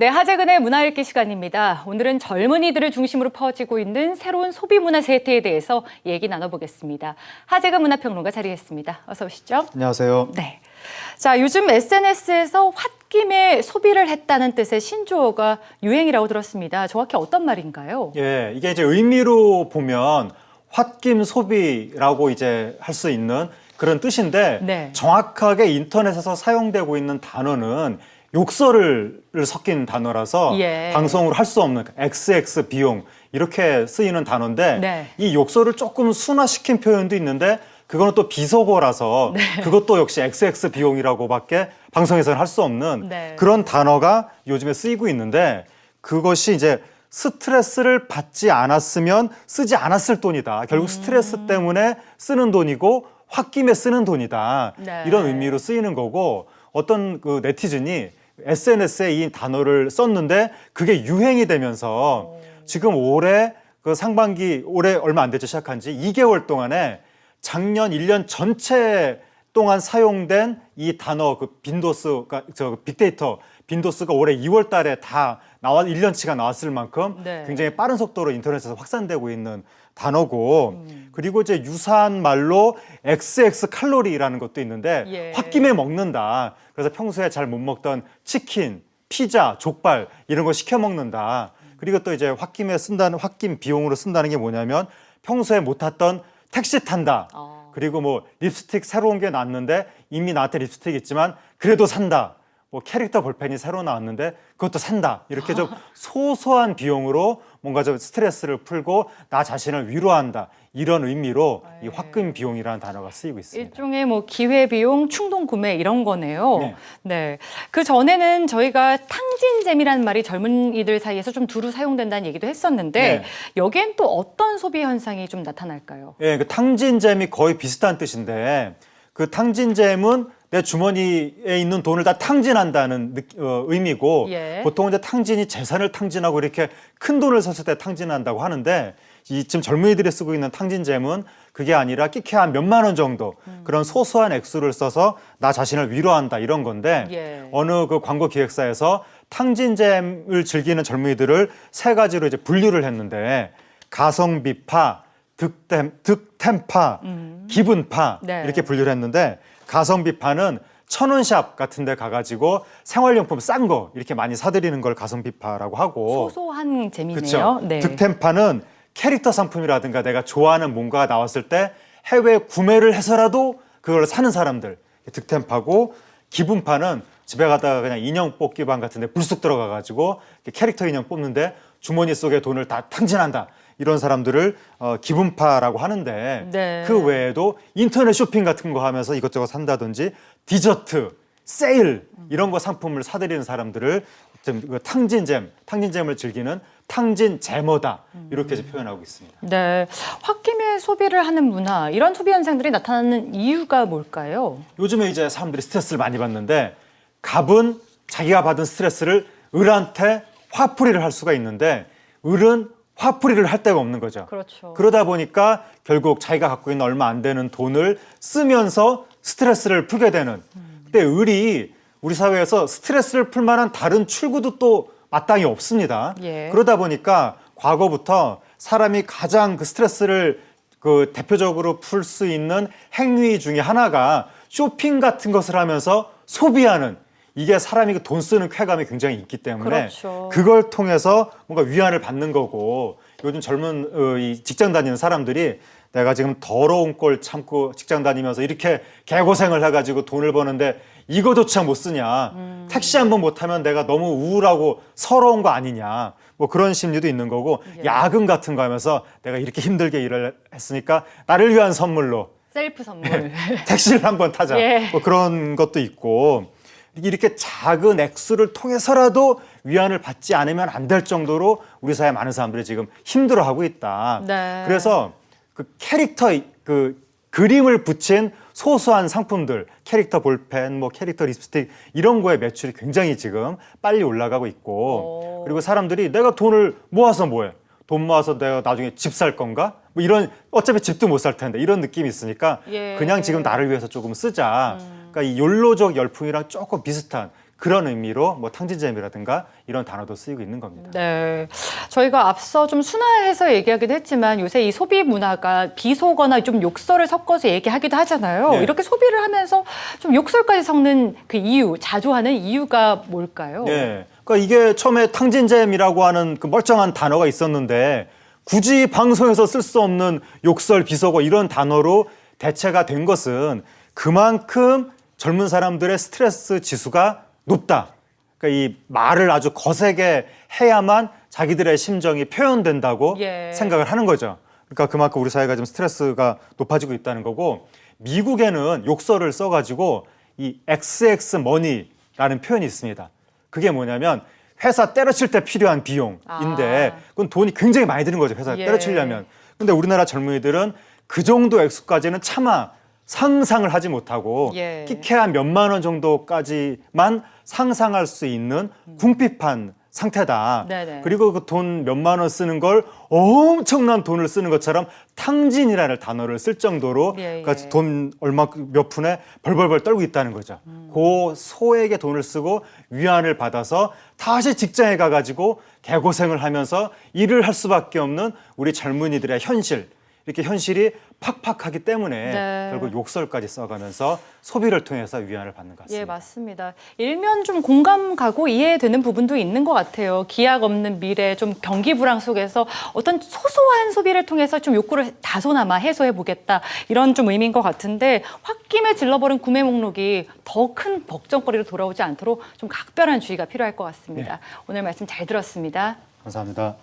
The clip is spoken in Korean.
네, 하재근의 문화읽기 시간입니다. 오늘은 젊은이들을 중심으로 퍼지고 있는 새로운 소비 문화 세태에 대해서 얘기 나눠보겠습니다. 하재근 문화평론가 자리했습니다. 어서 오시죠. 안녕하세요. 네. 자, 요즘 SNS에서 홧김에 소비를 했다는 뜻의 신조어가 유행이라고 들었습니다. 정확히 어떤 말인가요? 예, 이게 이제 의미로 보면 홧김 소비라고 이제 할 수 있는 그런 뜻인데 네. 정확하게 인터넷에서 사용되고 있는 단어는 욕설을 섞인 단어라서 예. 방송으로 할 수 없는 XX 비용 이렇게 쓰이는 단어인데 네. 이 욕설을 조금 순화시킨 표현도 있는데 그거는 또 비속어라서 네. 그것도 역시 XX 비용이라고밖에 방송에서는 할 수 없는 네. 그런 단어가 요즘에 쓰이고 있는데 그것이 이제 스트레스를 받지 않았으면 쓰지 않았을 돈이다. 결국 스트레스 때문에 쓰는 돈이고 홧김에 쓰는 돈이다. 네. 이런 의미로 쓰이는 거고 어떤 그 네티즌이 SNS에 이 단어를 썼는데 그게 유행이 되면서 지금 올해 그 상반기 올해 얼마 안 됐죠. 시작한 지 2개월 동안에 작년 1년 전체 동안 사용된 이 단어 그 빈도수가 저 빅데이터 빈도수가 올해 2월 달에 다 나와 1년치가 나왔을 만큼 네. 굉장히 빠른 속도로 인터넷에서 확산되고 있는 단어고 그리고 이제 유사한 말로 XX 칼로리라는 것도 있는데 예. 홧김에 먹는다. 그래서 평소에 잘 못 먹던 치킨, 피자, 족발 이런 거 시켜 먹는다. 그리고 또 이제 홧김에 쓴다는 홧김 비용으로 쓴다는 게 뭐냐면 평소에 못 탔던 택시 탄다. 그리고 뭐 립스틱 새로운 게 나왔는데 이미 나한테 립스틱 있지만 그래도 산다. 뭐 캐릭터 볼펜이 새로 나왔는데 그것도 산다. 이렇게 좀 소소한 비용으로 뭔가 좀 스트레스를 풀고 나 자신을 위로한다. 이런 의미로 이 홧김 비용이라는 단어가 쓰이고 있습니다. 일종의 뭐 기회비용, 충동구매 이런 거네요. 네. 네. 그 전에는 저희가 탕진잼이라는 말이 젊은이들 사이에서 좀 두루 사용된다는 얘기도 했었는데 네. 여기엔 또 어떤 소비 현상이 좀 나타날까요? 예, 그 탕진잼이 거의 비슷한 뜻인데 그 탕진잼은 내 주머니에 있는 돈을 다 탕진한다는 의미고 예. 보통 이제 탕진이 재산을 탕진하고 이렇게 큰 돈을 썼을 때 탕진한다고 하는데 이 지금 젊은이들이 쓰고 있는 탕진잼은 그게 아니라 끼케한 몇만 원 정도 그런 소소한 액수를 써서 나 자신을 위로한다 이런 건데 예. 어느 그 광고 기획사에서 탕진잼을 즐기는 젊은이들을 세 가지로 이제 분류를 했는데 가성비파, 득템파, 기분파 네. 이렇게 분류를 했는데 가성비파는 천원샵 같은 데 가가지고 생활용품 싼 거 이렇게 많이 사들이는 걸 가성비파라고 하고 소소한 재미네요. 그렇죠. 네. 득템파는 캐릭터 상품이라든가 내가 좋아하는 뭔가가 나왔을 때 해외 구매를 해서라도 그걸 사는 사람들 득템파고 기분파는 집에 가다가 그냥 인형 뽑기방 같은 데 불쑥 들어가가지고 캐릭터 인형 뽑는데 주머니 속에 돈을 다 탕진한다. 이런 사람들을 기분파라고 하는데 네. 그 외에도 인터넷 쇼핑 같은 거 하면서 이것저것 산다든지 디저트, 세일 이런 거 상품을 사들이는 사람들을 좀 탕진잼을 즐기는 탕진제머다 이렇게 이제 표현하고 있습니다. 네. 홧김에 소비를 하는 문화, 이런 소비 현상들이 나타나는 이유가 뭘까요? 요즘에 이제 사람들이 스트레스를 많이 받는데 갑은 자기가 받은 스트레스를 을한테 화풀이를 할 수가 있는데 을은 화풀이를 할 데가 없는 거죠. 그렇죠. 그러다 보니까 결국 자기가 갖고 있는 얼마 안 되는 돈을 쓰면서 스트레스를 풀게 되는. 근데 을이 우리 사회에서 스트레스를 풀 만한 다른 출구도 또 마땅히 없습니다. 예. 그러다 보니까 과거부터 사람이 가장 그 스트레스를 그 대표적으로 풀 수 있는 행위 중에 하나가 쇼핑 같은 것을 하면서 소비하는 이게 사람이 돈 쓰는 쾌감이 굉장히 있기 때문에 그렇죠. 그걸 통해서 뭔가 위안을 받는 거고 요즘 젊은 이 직장 다니는 사람들이 내가 지금 더러운 꼴 참고 직장 다니면서 이렇게 개고생을 해가지고 돈을 버는데 이거조차 못 쓰냐 택시 한 번 못 타면 내가 너무 우울하고 서러운 거 아니냐 뭐 그런 심리도 있는 거고 예. 야근 같은 거 하면서 내가 이렇게 힘들게 일을 했으니까 나를 위한 선물로 셀프 선물. 택시를 한번 타자 예. 뭐 그런 것도 있고 이렇게 작은 액수를 통해서라도 위안을 받지 않으면 안 될 정도로 우리 사회 많은 사람들이 지금 힘들어하고 있다. 네. 그래서 그 캐릭터 그 그림을 붙인 소소한 상품들, 캐릭터 볼펜, 뭐 캐릭터 립스틱 이런 거에 매출이 굉장히 지금 빨리 올라가고 있고 그리고 사람들이 내가 돈을 모아서 뭐해? 돈 모아서 내가 나중에 집 살 건가? 뭐 이런 어차피 집도 못 살 텐데 이런 느낌이 있으니까 예. 그냥 지금 나를 위해서 조금 쓰자. 그러니까 이 욜로적 열풍이랑 조금 비슷한 그런 의미로 뭐 탕진잼이라든가 이런 단어도 쓰이고 있는 겁니다. 네. 저희가 앞서 좀 순화해서 얘기하기도 했지만 요새 이 소비 문화가 비속어나 좀 욕설을 섞어서 얘기하기도 하잖아요. 네. 이렇게 소비를 하면서 좀 욕설까지 섞는 그 이유, 자주 하는 이유가 뭘까요? 네. 그러니까 이게 처음에 탕진잼이라고 하는 그 멀쩡한 단어가 있었는데 굳이 방송에서 쓸 수 없는 욕설, 비속어 이런 단어로 대체가 된 것은 그만큼 젊은 사람들의 스트레스 지수가 높다. 그러니까 이 말을 아주 거세게 해야만 자기들의 심정이 표현된다고 예. 생각을 하는 거죠. 그러니까 그만큼 우리 사회가 좀 스트레스가 높아지고 있다는 거고, 미국에는 욕설을 써가지고 이 XX 머니라는 표현이 있습니다. 그게 뭐냐면 회사 때려칠 때 필요한 비용인데 그건 돈이 굉장히 많이 드는 거죠. 회사 예. 때려치려면. 근데 우리나라 젊은이들은 그 정도 액수까지는 차마 상상을 하지 못하고 예. 끼케한 몇만 원 정도까지만 상상할 수 있는 궁핍한 상태다. 네네. 그리고 그 돈 몇만 원 쓰는 걸 엄청난 돈을 쓰는 것처럼 탕진이라는 단어를 쓸 정도로 예, 그러니까 예. 돈 얼마 몇 푼에 벌벌벌 떨고 있다는 거죠. 그 소액의 돈을 쓰고 위안을 받아서 다시 직장에 가가지고 개고생을 하면서 일을 할 수밖에 없는 우리 젊은이들의 현실. 이렇게 현실이 팍팍하기 때문에 네. 결국 욕설까지 써가면서 소비를 통해서 위안을 받는 것 같습니다. 예, 맞습니다. 일면 좀 공감 가고 이해되는 부분도 있는 것 같아요. 기약 없는 미래, 좀 경기 불황 속에서 어떤 소소한 소비를 통해서 좀 욕구를 다소나마 해소해 보겠다. 이런 좀 의미인 것 같은데 홧김에 질러버린 구매 목록이 더 큰 걱정거리로 돌아오지 않도록 좀 각별한 주의가 필요할 것 같습니다. 오늘 말씀 잘 들었습니다. 감사합니다.